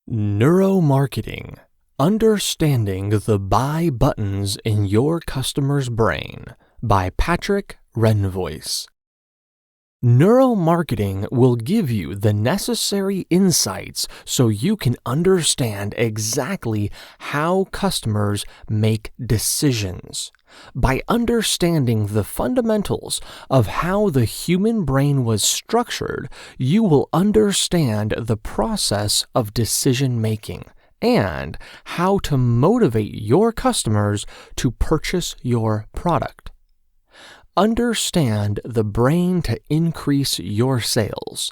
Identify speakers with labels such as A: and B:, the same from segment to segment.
A: Neuromarketing: Understanding the Buy Buttons in Your Customer's Brain by Patrick Renvoise. Neuromarketing will give you the necessary insights so you can understand exactly how customers make decisions. By understanding the fundamentals of how the human brain was structured, you will understand the process of decision making and how to motivate your customers to purchase your product. Understand the brain to increase your sales.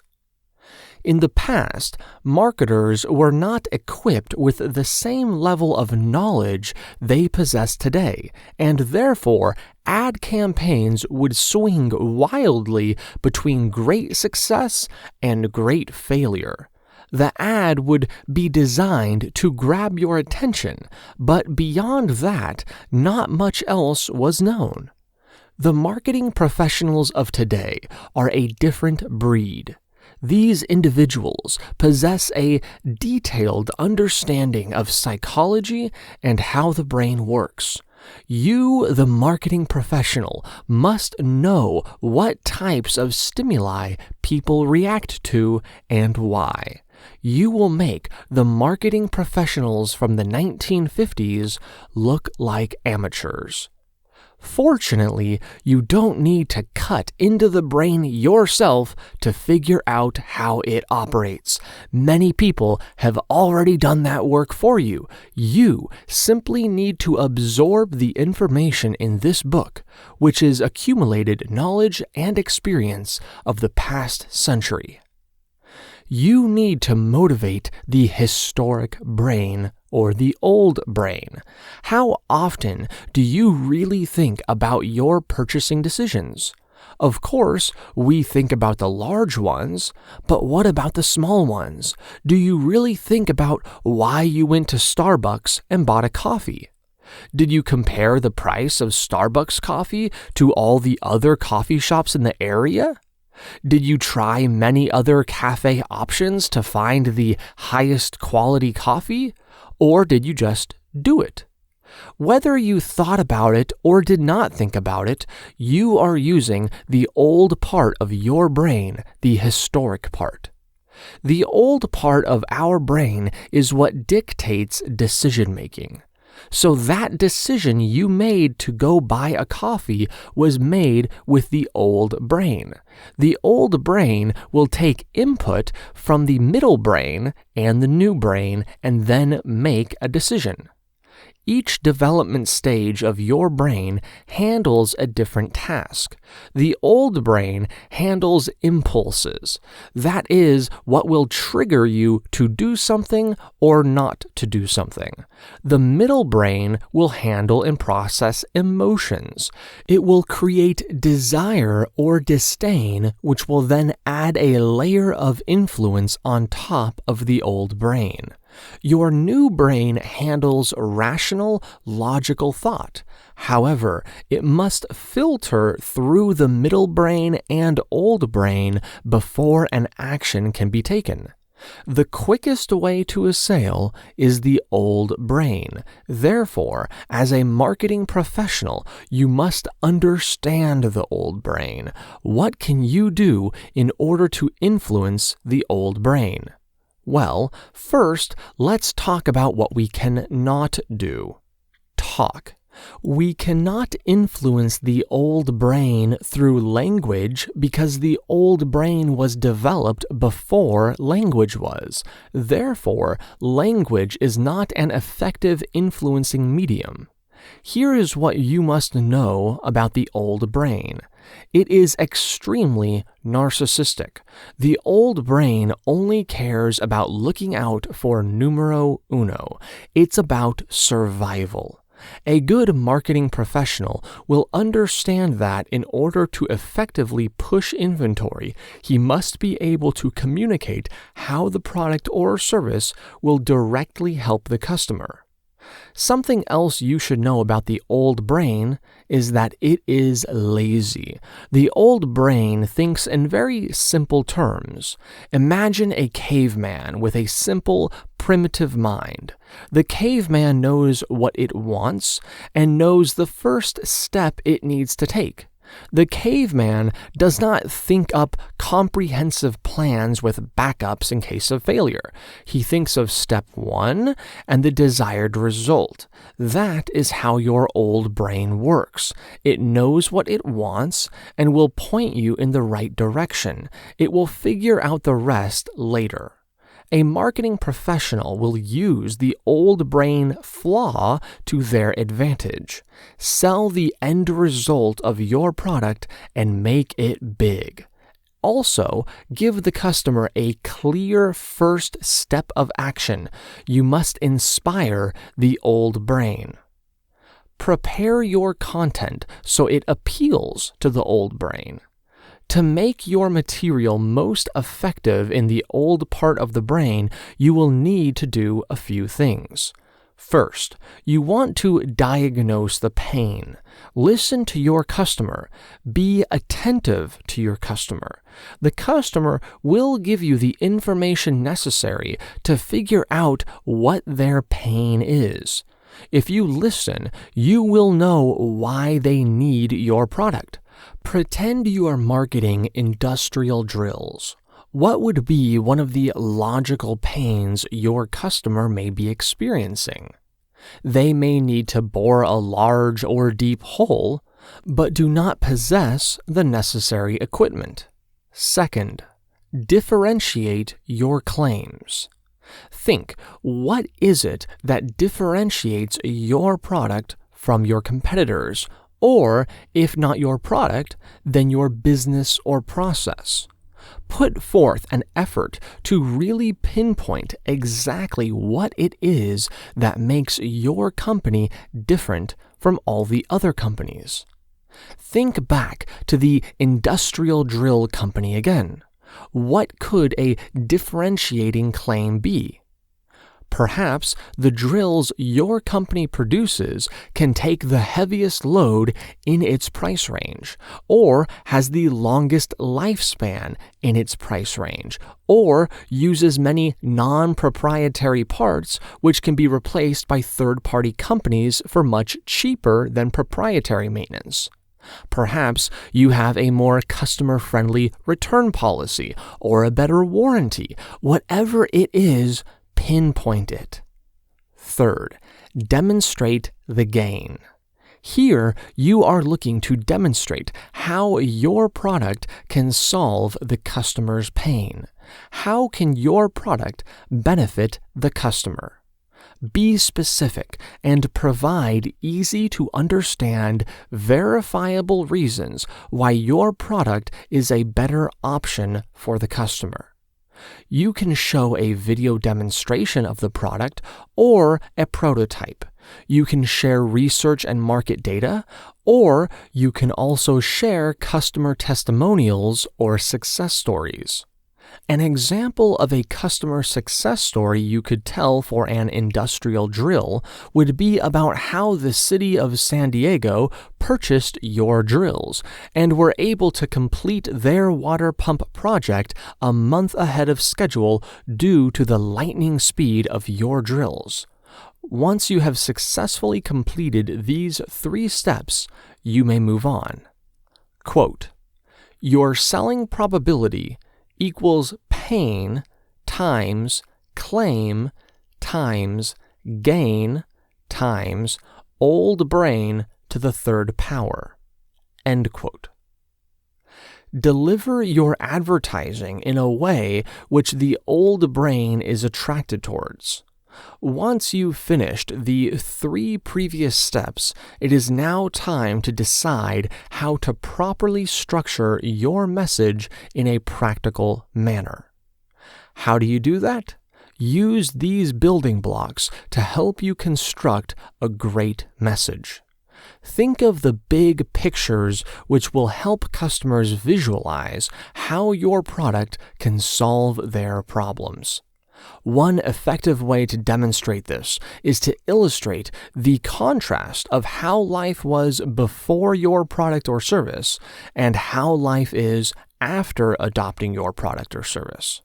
A: In the past, marketers were not equipped with the same level of knowledge they possess today, and therefore ad campaigns would swing wildly between great success and great failure. The ad would be designed to grab your attention, but beyond that, not much else was known. The marketing professionals of today are a different breed. These individuals possess a detailed understanding of psychology and how the brain works. You, the marketing professional, must know what types of stimuli people react to and why. You will make the marketing professionals from the 1950s look like amateurs. Fortunately, you don't need to cut into the brain yourself to figure out how it operates. Many people have already done that work for you. You simply need to absorb the information in this book, which is accumulated knowledge and experience of the past century. You need to motivate the historic brain or the old brain. How often do you really think about your purchasing decisions? Of course, we think about the large ones, but what about the small ones? Do you really think about why you went to Starbucks and bought a coffee? Did you compare the price of Starbucks coffee to all the other coffee shops in the area? Did you try many other cafe options to find the highest quality coffee? Or did you just do it? Whether you thought about it or did not think about it, you are using the old part of your brain, the historic part. The old part of our brain is what dictates decision-making. So that decision you made to go buy a coffee was made with the old brain. The old brain will take input from the middle brain and the new brain and then make a decision. Each development stage of your brain handles a different task. The old brain handles impulses. That is what will trigger you to do something or not to do something. The middle brain will handle and process emotions. It will create desire or disdain, which will then add a layer of influence on top of the old brain. Your new brain handles rational, logical thought. However, it must filter through the middle brain and old brain before an action can be taken. The quickest way to a sale is the old brain. Therefore, as a marketing professional, you must understand the old brain. What can you do in order to influence the old brain? Well, first, let's talk about what we cannot do. Talk. We cannot influence the old brain through language because the old brain was developed before language was. Therefore, language is not an effective influencing medium. Here is what you must know about the old brain. It is extremely narcissistic. The old brain only cares about looking out for numero uno. It's about survival. A good marketing professional will understand that in order to effectively push inventory, he must be able to communicate how the product or service will directly help the customer. Something else you should know about the old brain is that it is lazy. The old brain thinks in very simple terms. Imagine a caveman with a simple primitive mind. The caveman knows what it wants and knows the first step it needs to take. The caveman does not think up comprehensive plans with backups in case of failure. He thinks of step 1 and the desired result. That is how your old brain works. It knows what it wants and will point you in the right direction. It will figure out the rest later. A marketing professional will use the old brain flaw to their advantage. Sell the end result of your product and make it big. Also, give the customer a clear first step of action. You must inspire the old brain. Prepare your content so it appeals to the old brain. To make your material most effective in the old part of the brain, you will need to do a few things. First, you want to diagnose the pain. Listen to your customer. Be attentive to your customer. The customer will give you the information necessary to figure out what their pain is. If you listen, you will know why they need your product. Pretend you are marketing industrial drills. What would be one of the logical pains your customer may be experiencing? They may need to bore a large or deep hole, but do not possess the necessary equipment. Second, differentiate your claims. Think, what is it that differentiates your product from your competitors? Or, if not your product, then your business or process. Put forth an effort to really pinpoint exactly what it is that makes your company different from all the other companies. Think back to the industrial drill company again. What could a differentiating claim be? Perhaps the drills your company produces can take the heaviest load in its price range, or has the longest lifespan in its price range, or uses many non-proprietary parts which can be replaced by third-party companies for much cheaper than proprietary maintenance. Perhaps you have a more customer-friendly return policy or a better warranty. Whatever it is, pinpoint it. Third, demonstrate the gain. Here, you are looking to demonstrate how your product can solve the customer's pain. How can your product benefit the customer? Be specific and provide easy-to-understand, verifiable reasons why your product is a better option for the customer. You can show a video demonstration of the product or a prototype. You can share research and market data, or you can also share customer testimonials or success stories. An example of a customer success story you could tell for an industrial drill would be about how the city of San Diego purchased your drills and were able to complete their water pump project a month ahead of schedule due to the lightning speed of your drills. Once you have successfully completed these 3 steps, you may move on. Quote, "Your selling probability equals pain times claim times gain times old brain to the 3rd power." End quote. Deliver your advertising in a way which the old brain is attracted towards. Once you've finished the 3 previous steps, it is now time to decide how to properly structure your message in a practical manner. How do you do that? Use these building blocks to help you construct a great message. Think of the big pictures which will help customers visualize how your product can solve their problems. One effective way to demonstrate this is to illustrate the contrast of how life was before your product or service and how life is after adopting your product or service.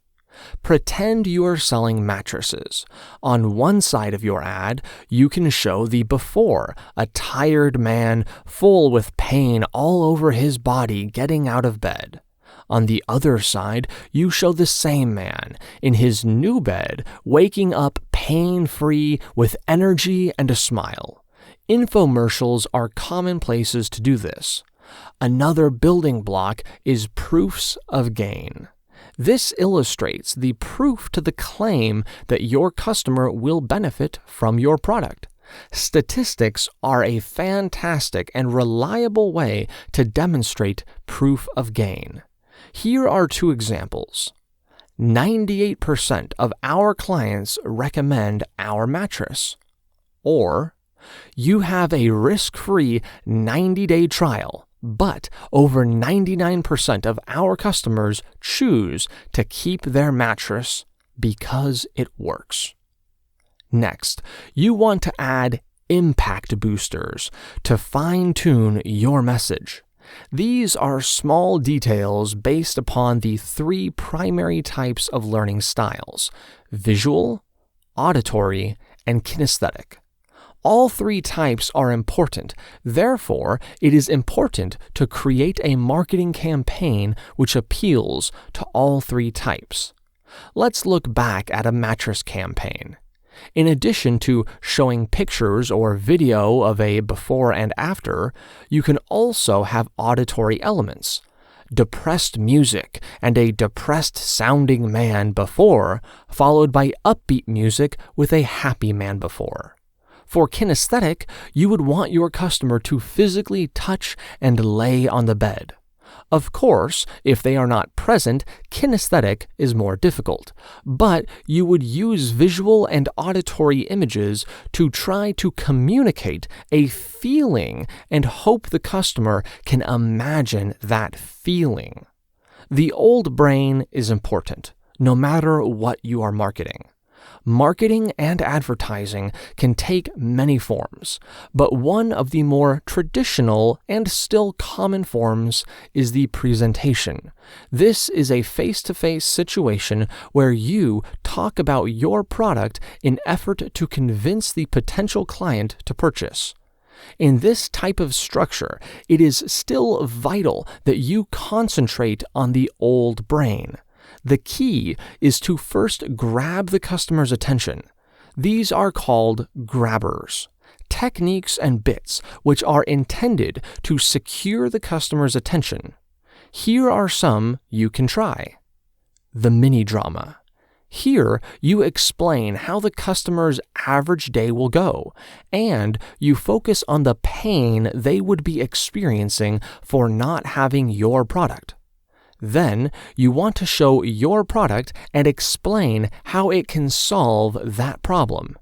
A: Pretend you are selling mattresses. On one side of your ad, you can show the before, a tired man full with pain all over his body getting out of bed. On the other side, you show the same man in his new bed, waking up pain-free with energy and a smile. Infomercials are common places to do this. Another building block is proofs of gain. This illustrates the proof to the claim that your customer will benefit from your product. Statistics are a fantastic and reliable way to demonstrate proof of gain. Here are two examples. 98% of our clients recommend our mattress. Or, you have a risk-free 90-day trial, but over 99% of our customers choose to keep their mattress because it works. Next, you want to add impact boosters to fine-tune your message. These are small details based upon the three primary types of learning styles: visual, auditory, and kinesthetic. All three types are important. Therefore, it is important to create a marketing campaign which appeals to all three types. Let's look back at a mattress campaign. In addition to showing pictures or video of a before and after, you can also have auditory elements. Depressed music and a depressed-sounding man before, followed by upbeat music with a happy man before. For kinesthetic, you would want your customer to physically touch and lay on the bed. Of course, if they are not present, kinesthetic is more difficult, but you would use visual and auditory images to try to communicate a feeling and hope the customer can imagine that feeling. The old brain is important, no matter what you are marketing. Marketing and advertising can take many forms, but one of the more traditional and still common forms is the presentation. This is a face-to-face situation where you talk about your product in effort to convince the potential client to purchase. In this type of structure, it is still vital that you concentrate on the old brain. The key is to first grab the customer's attention. These are called grabbers, techniques and bits which are intended to secure the customer's attention. Here are some you can try. The mini drama. Here, you explain how the customer's average day will go, and you focus on the pain they would be experiencing for not having your product. Then, you want to show your product and explain how it can solve that problem.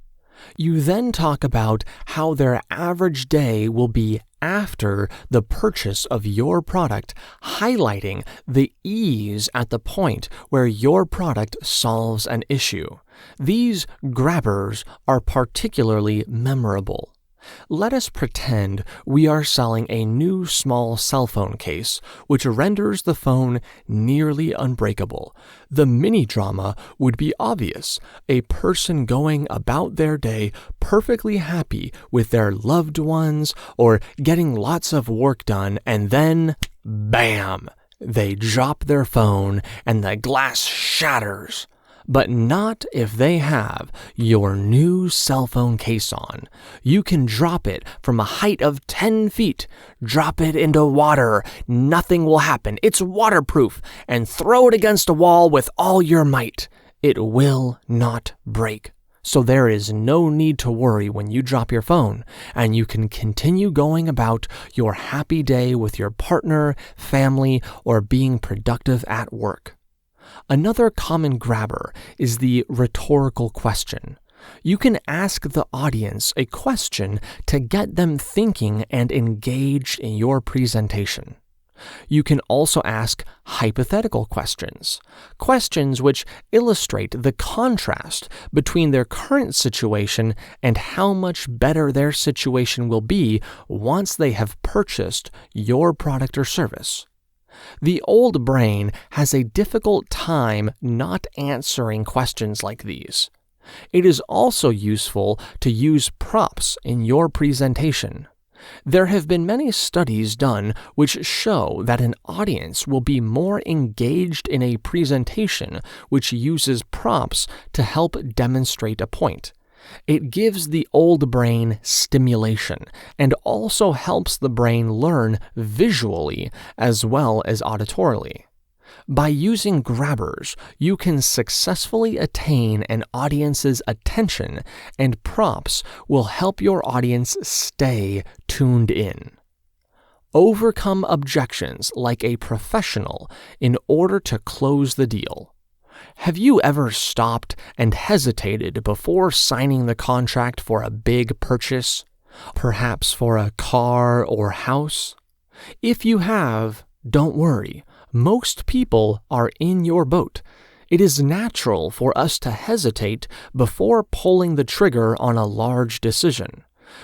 A: You then talk about how their average day will be after the purchase of your product, highlighting the ease at the point where your product solves an issue. These grabbers are particularly memorable. Let us pretend we are selling a new small cell phone case, which renders the phone nearly unbreakable. The mini drama would be obvious: a person going about their day perfectly happy with their loved ones or getting lots of work done, and then, bam! They drop their phone and the glass shatters. But not if they have your new cell phone case on. You can drop it from a height of 10 feet, drop it into water, nothing will happen, it's waterproof, and throw it against a wall with all your might. It will not break. So there is no need to worry when you drop your phone, and you can continue going about your happy day with your partner, family, or being productive at work. Another common grabber is the rhetorical question. You can ask the audience a question to get them thinking and engaged in your presentation. You can also ask hypothetical questions, questions which illustrate the contrast between their current situation and how much better their situation will be once they have purchased your product or service. The old brain has a difficult time not answering questions like these. It is also useful to use props in your presentation. There have been many studies done which show that an audience will be more engaged in a presentation which uses props to help demonstrate a point. It gives the old brain stimulation and also helps the brain learn visually as well as auditorily. By using grabbers, you can successfully attain an audience's attention, and props will help your audience stay tuned in. Overcome objections like a professional in order to close the deal. Have you ever stopped and hesitated before signing the contract for a big purchase, perhaps for a car or house? If you have, don't worry. Most people are in your boat. It is natural for us to hesitate before pulling the trigger on a large decision.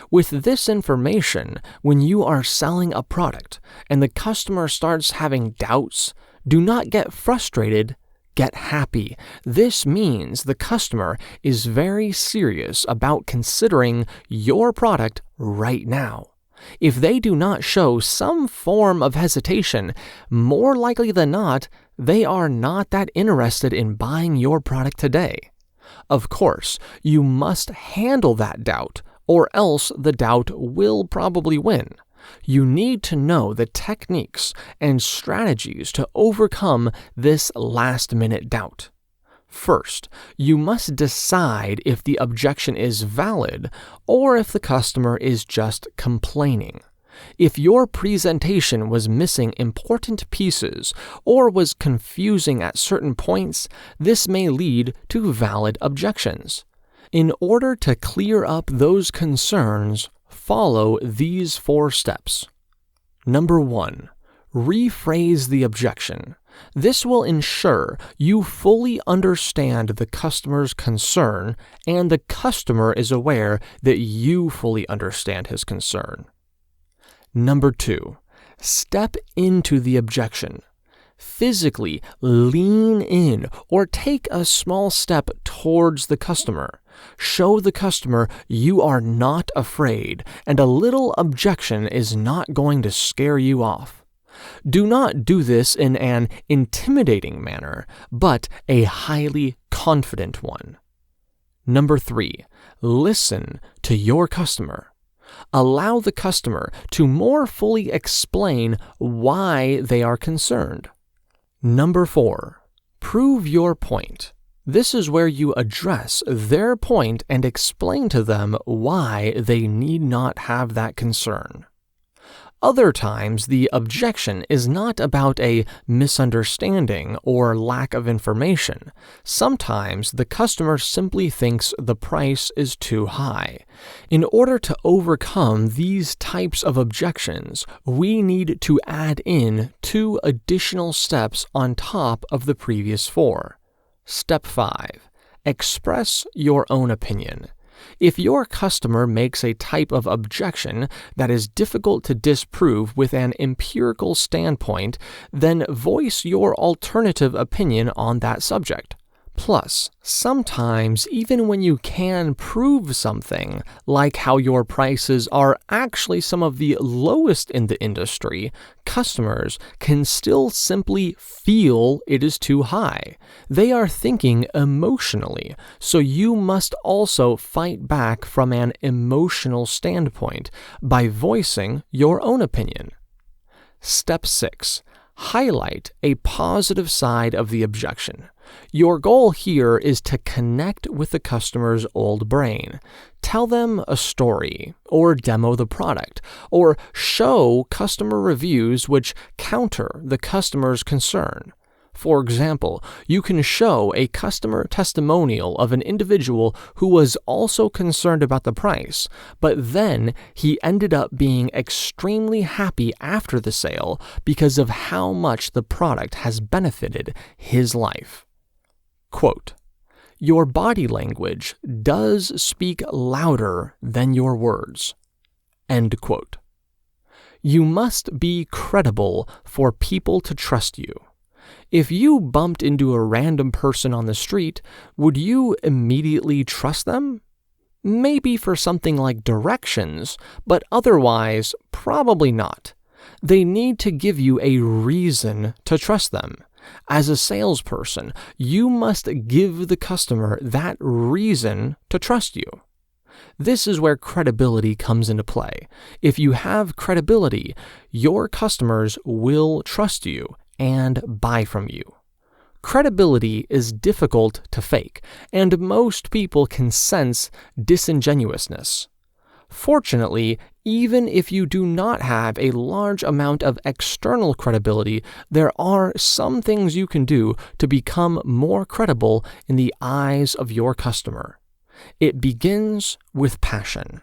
A: With this information, when you are selling a product and the customer starts having doubts, do not get frustrated, get happy. This means the customer is very serious about considering your product right now. If they do not show some form of hesitation, more likely than not, they are not that interested in buying your product today. Of course, you must handle that doubt, or else the doubt will probably win. You need to know the techniques and strategies to overcome this last-minute doubt. First, you must decide if the objection is valid or if the customer is just complaining. If your presentation was missing important pieces or was confusing at certain points, this may lead to valid objections. In order to clear up those concerns, follow these 4 steps. Number 1. Rephrase the objection. This will ensure you fully understand the customer's concern and the customer is aware that you fully understand his concern. Number 2. Step into the objection. Physically lean in or take a small step towards the customer. Show the customer you are not afraid and a little objection is not going to scare you off. Do not do this in an intimidating manner, but a highly confident one. Number 3. Listen to your customer. Allow the customer to more fully explain why they are concerned. Number 4. Prove your point. This is where you address their point and explain to them why they need not have that concern. Other times, the objection is not about a misunderstanding or lack of information. Sometimes, the customer simply thinks the price is too high. In order to overcome these types of objections, we need to add in 2 additional steps on top of the previous 4. Step 5. Express your own opinion. If your customer makes a type of objection that is difficult to disprove with an empirical standpoint, then voice your alternative opinion on that subject. Plus, sometimes even when you can prove something, like how your prices are actually some of the lowest in the industry, customers can still simply feel it is too high. They are thinking emotionally, so you must also fight back from an emotional standpoint by voicing your own opinion. Step 6. Highlight a positive side of the objection. Your goal here is to connect with the customer's old brain. Tell them a story, or demo the product, or show customer reviews which counter the customer's concern. For example, you can show a customer testimonial of an individual who was also concerned about the price, but then he ended up being extremely happy after the sale because of how much the product has benefited his life. Quote, "Your body language does speak louder than your words." End quote. You must be credible for people to trust you. If you bumped into a random person on the street, would you immediately trust them? Maybe for something like directions, but otherwise, probably not. They need to give you a reason to trust them. As a salesperson, you must give the customer that reason to trust you. This is where credibility comes into play. If you have credibility, your customers will trust you and buy from you. Credibility is difficult to fake, and most people can sense disingenuousness. Fortunately, even if you do not have a large amount of external credibility, there are some things you can do to become more credible in the eyes of your customer. It begins with passion.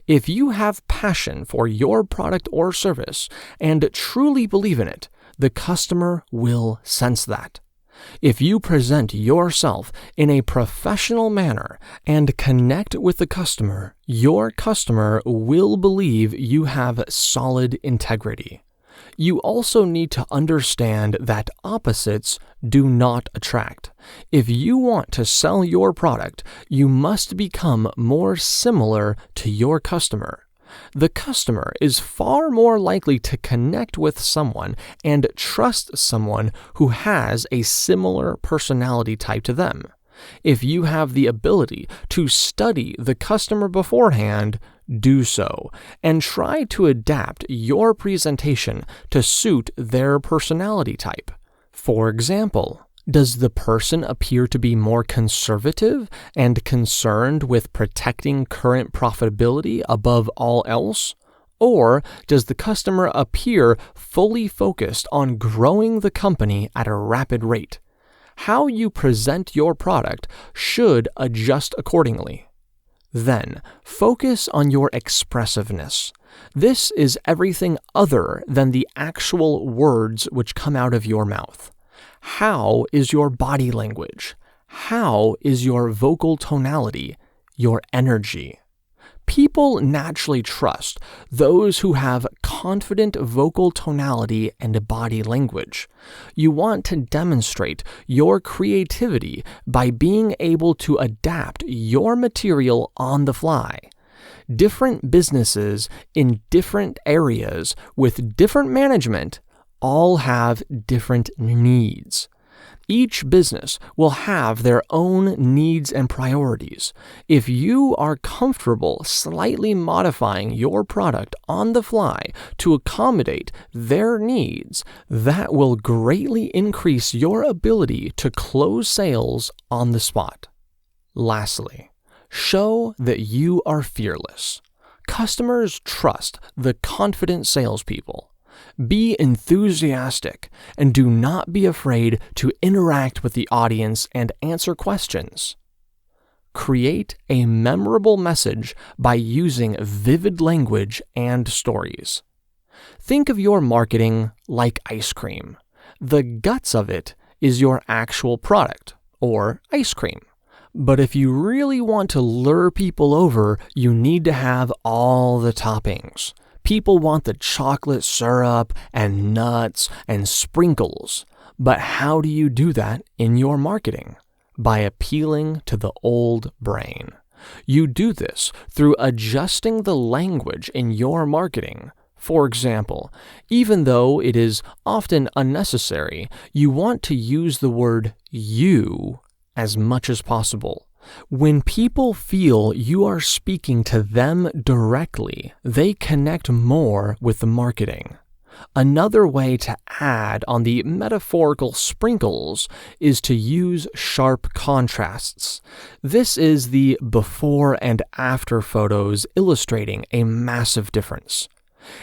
A: If you have passion for your product or service and truly believe in it, the customer will sense that. If you present yourself in a professional manner and connect with the customer, your customer will believe you have solid integrity. You also need to understand that opposites do not attract. If you want to sell your product, you must become more similar to your customer. The customer is far more likely to connect with someone and trust someone who has a similar personality type to them. If you have the ability to study the customer beforehand, do so, and try to adapt your presentation to suit their personality type. For example, does the person appear to be more conservative and concerned with protecting current profitability above all else? Or does the customer appear fully focused on growing the company at a rapid rate? How you present your product should adjust accordingly. Then, focus on your expressiveness. This is everything other than the actual words which come out of your mouth. How is your body language? How is your vocal tonality, your energy? People naturally trust those who have confident vocal tonality and body language. You want to demonstrate your creativity by being able to adapt your material on the fly. Different businesses in different areas with different management all have different needs. Each business will have their own needs and priorities. If you are comfortable slightly modifying your product on the fly to accommodate their needs, that will greatly increase your ability to close sales on the spot. Lastly, show that you are fearless. Customers trust the confident salespeople. Be enthusiastic and do not be afraid to interact with the audience and answer questions. Create a memorable message by using vivid language and stories. Think of your marketing like ice cream. The guts of it is your actual product, or ice cream. But if you really want to lure people over, you need to have all the toppings. People want the chocolate syrup and nuts and sprinkles. But how do you do that in your marketing? By appealing to the old brain. You do this through adjusting the language in your marketing. For example, even though it is often unnecessary, you want to use the word you as much as possible. When people feel you are speaking to them directly, they connect more with the marketing. Another way to add on the metaphorical sprinkles is to use sharp contrasts. This is the before and after photos illustrating a massive difference.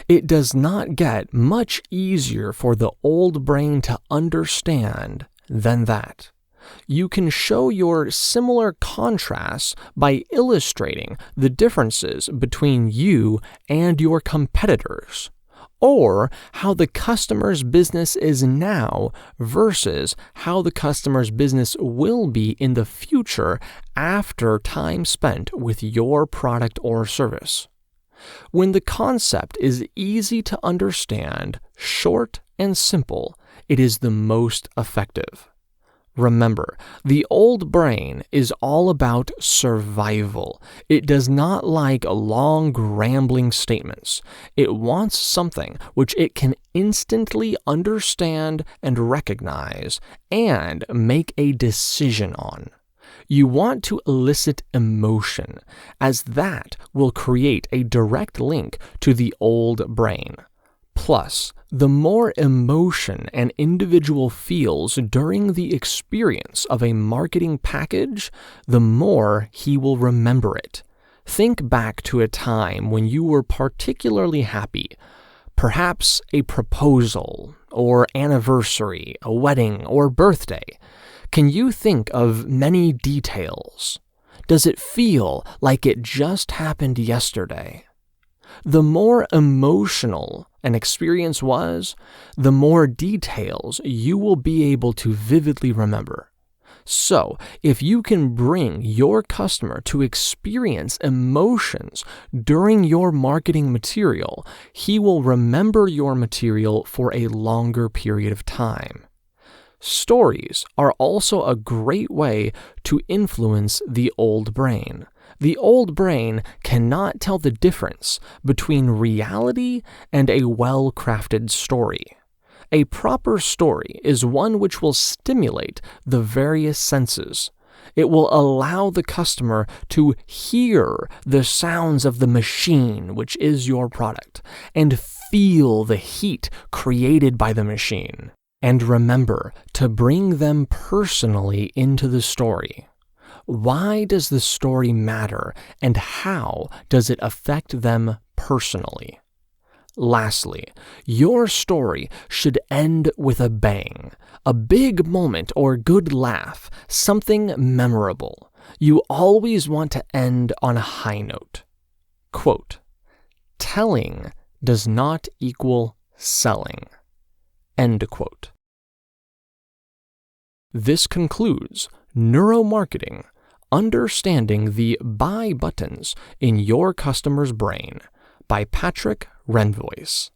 A: It does not get much easier for the old brain to understand than that. You can show your similar contrasts by illustrating the differences between you and your competitors, or how the customer's business is now versus how the customer's business will be in the future after time spent with your product or service. When the concept is easy to understand, short and simple, it is the most effective. Remember, the old brain is all about survival. It does not like long, rambling statements. It wants something which it can instantly understand and recognize and make a decision on. You want to elicit emotion, as that will create a direct link to the old brain. Plus, the more emotion an individual feels during the experience of a marketing package, the more he will remember it. Think back to a time when you were particularly happy, perhaps a proposal, or anniversary, a wedding, or birthday. Can you think of many details? Does it feel like it just happened yesterday? The more emotional an experience was, the more details you will be able to vividly remember. So, if you can bring your customer to experience emotions during your marketing material, he will remember your material for a longer period of time. Stories are also a great way to influence the old brain. The old brain cannot tell the difference between reality and a well-crafted story. A proper story is one which will stimulate the various senses. It will allow the customer to hear the sounds of the machine, which is your product, and feel the heat created by the machine. And remember to bring them personally into the story. Why does the story matter, and how does it affect them personally? Lastly, your story should end with a bang, a big moment or good laugh, something memorable. You always want to end on a high note. Quote, "Telling does not equal selling." End quote. This concludes Neuromarketing, Understanding the Buy Buttons in Your Customer's Brain by Patrick Renvoise.